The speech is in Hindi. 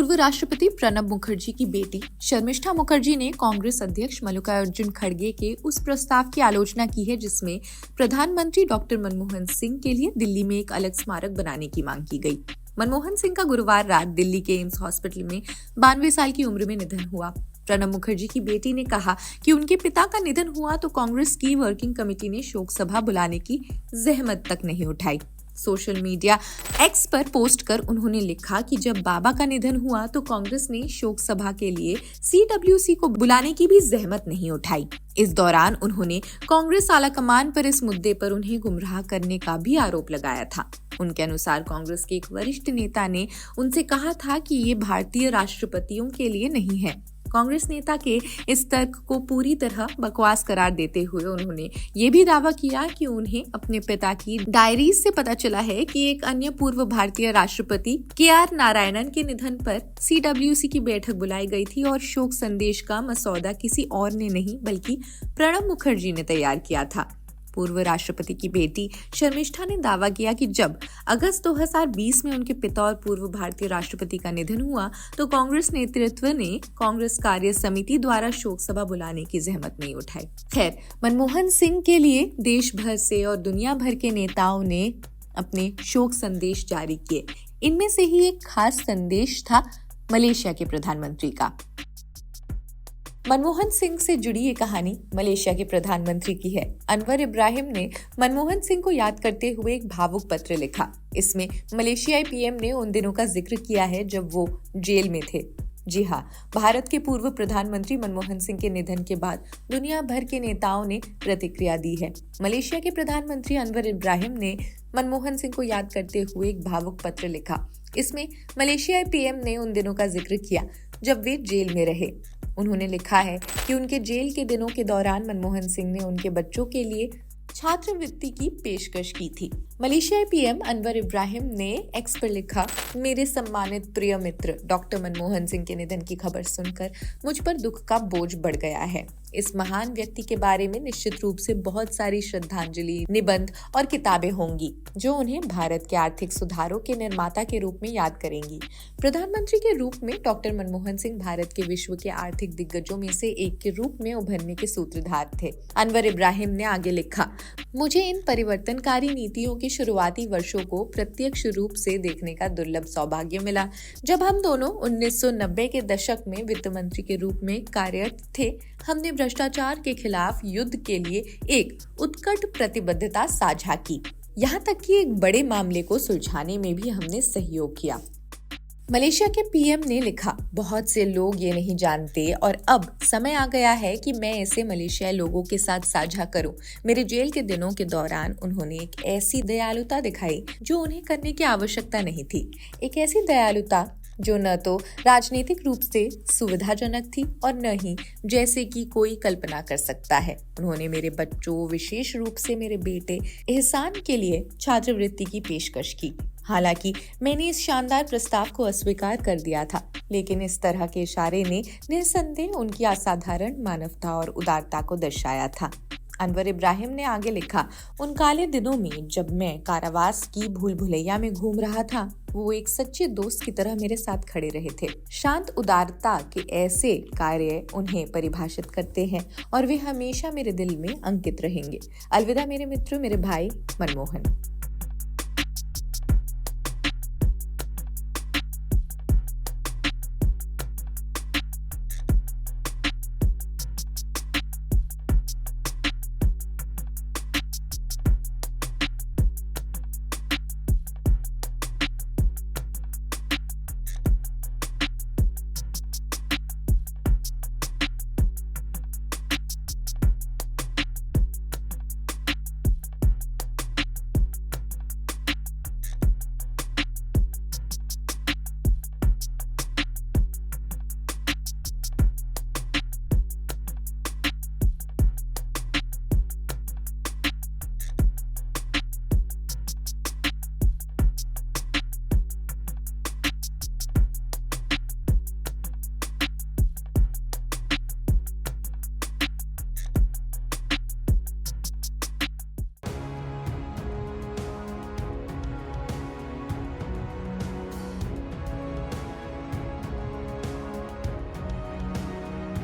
पूर्व राष्ट्रपति प्रणब मुखर्जी की बेटी शर्मिष्ठा मुखर्जी ने कांग्रेस अध्यक्ष मल्लिकार्जुन खड़गे के उस प्रस्ताव की आलोचना की है जिसमें प्रधानमंत्री डॉक्टर मनमोहन सिंह के लिए दिल्ली में एक अलग स्मारक बनाने की मांग की गई। मनमोहन सिंह का गुरुवार रात दिल्ली के एम्स हॉस्पिटल में 92 साल की उम्र में निधन हुआ। प्रणब मुखर्जी की बेटी ने कहा कि उनके पिता का निधन हुआ तो कांग्रेस की वर्किंग कमेटी ने शोक सभा बुलाने की जहमत तक नहीं उठाई। सोशल मीडिया एक्स पर पोस्ट कर उन्होंने लिखा कि जब बाबा का निधन हुआ तो कांग्रेस ने शोक सभा के लिए CWC को बुलाने की भी जहमत नहीं उठाई। इस दौरान उन्होंने कांग्रेस आलाकमान पर इस मुद्दे पर उन्हें गुमराह करने का भी आरोप लगाया था। उनके अनुसार कांग्रेस के एक वरिष्ठ नेता ने उनसे कहा था कि ये भारतीय राष्ट्रपतियों के लिए नहीं है। कांग्रेस नेता के इस तर्क को पूरी तरह बकवास करार देते हुए उन्होंने ये भी दावा किया कि उन्हें अपने पिता की डायरीज से पता चला है कि एक अन्य पूर्व भारतीय राष्ट्रपति KR नारायणन के निधन पर CWC की बैठक बुलाई गई थी और शोक संदेश का मसौदा किसी और ने नहीं बल्कि प्रणब मुखर्जी ने तैयार किया था। पूर्व राष्ट्रपति की बेटी शर्मिष्ठा ने दावा किया कि जब अगस्त 2020 में उनके पिता और पूर्व भारतीय राष्ट्रपति का निधन हुआ तो कांग्रेस नेतृत्व ने कांग्रेस कार्य समिति द्वारा शोक सभा बुलाने की जहमत नहीं उठाई। खैर, मनमोहन सिंह के लिए देश भर से और दुनिया भर के नेताओं ने अपने शोक संदेश जारी किए। इनमें से ही एक खास संदेश था मलेशिया के प्रधानमंत्री का। मनमोहन सिंह से जुड़ी ये कहानी मलेशिया के प्रधानमंत्री की है। अनवर इब्राहिम ने मनमोहन सिंह को याद करते हुए एक भावुक पत्र लिखा। इसमें मलेशियाई PM ने उन दिनों का जिक्र किया है जब वो जेल में थे। जी हाँ, भारत के पूर्व प्रधानमंत्री मनमोहन सिंह के निधन के बाद दुनिया भर के नेताओं ने प्रतिक्रिया दी है। मलेशिया के प्रधानमंत्री अनवर इब्राहिम ने मनमोहन सिंह को याद करते हुए एक भावुक पत्र लिखा। इसमें मलेशियाई PM ने उन दिनों का जिक्र किया जब वे जेल में रहे। उन्होंने लिखा है कि उनके जेल के दिनों के दौरान मनमोहन सिंह ने उनके बच्चों के लिए छात्रवृत्ति की पेशकश की थी। मलेशियाई PM अनवर इब्राहिम ने एक्स पर लिखा, मेरे सम्मानित प्रिय मित्र डॉक्टर मनमोहन सिंह के निधन की खबर सुनकर मुझ पर दुख का बोझ बढ़ गया है। इस महान व्यक्ति के बारे में निश्चित रूप से बहुत सारी श्रद्धांजलि, निबंध और किताबें होंगी जो उन्हें भारत के आर्थिक सुधारों के निर्माता के रूप में याद करेंगी। प्रधानमंत्री के रूप में डॉक्टर मनमोहन सिंह भारत के विश्व के आर्थिक दिग्गजों में से एक के रूप में उभरने के सूत्रधार थे। अनवर इब्राहिम ने आगे लिखा, मुझे इन परिवर्तनकारी नीतियों के शुरुआती वर्षों को प्रत्यक्ष रूप से देखने का दुर्लभ सौभाग्य मिला जब हम दोनों 1990 के दशक में वित्त मंत्री के रूप में कार्यरत थे। हमने भ्रष्टाचार के खिलाफ युद्ध के लिए एक उत्कट प्रतिबद्धता साझा की। यहाँ तक कि एक बड़े मामले को सुलझाने में भी हमने सहयोग किया। मलेशिया के PM ने लिखा, बहुत से लोग ये नहीं जानते और अब समय आ गया है कि मैं इसे मलेशियाई लोगों के साथ साझा करूं। मेरे जेल के दिनों के दौरान उन्होंने एक ऐसी दयालुता दिखाई जो उन्हें करने की आवश्यकता नहीं थी। एक ऐसी दयालुता जो न तो राजनीतिक रूप से सुविधाजनक थी और न ही जैसे कि कोई कल्पना कर सकता है। उन्होंने मेरे बच्चों, विशेष रूप से मेरे बेटे एहसान के लिए छात्रवृत्ति की पेशकश की। हालांकि मैंने इस शानदार प्रस्ताव को अस्वीकार कर दिया था, लेकिन इस तरह के इशारे ने निस्संदेह उनकी असाधारण मानवता और उदारता को दर्शाया था। अनवर इब्राहिम ने आगे लिखा, उन काले दिनों में जब मैं कारावास की भूल भुलैया में घूम रहा था, वो एक सच्चे दोस्त की तरह मेरे साथ खड़े रहे थे। शांत उदारता के ऐसे कार्य उन्हें परिभाषित करते हैं और वे हमेशा मेरे दिल में अंकित रहेंगे। अलविदा मेरे मित्र, मेरे भाई मनमोहन।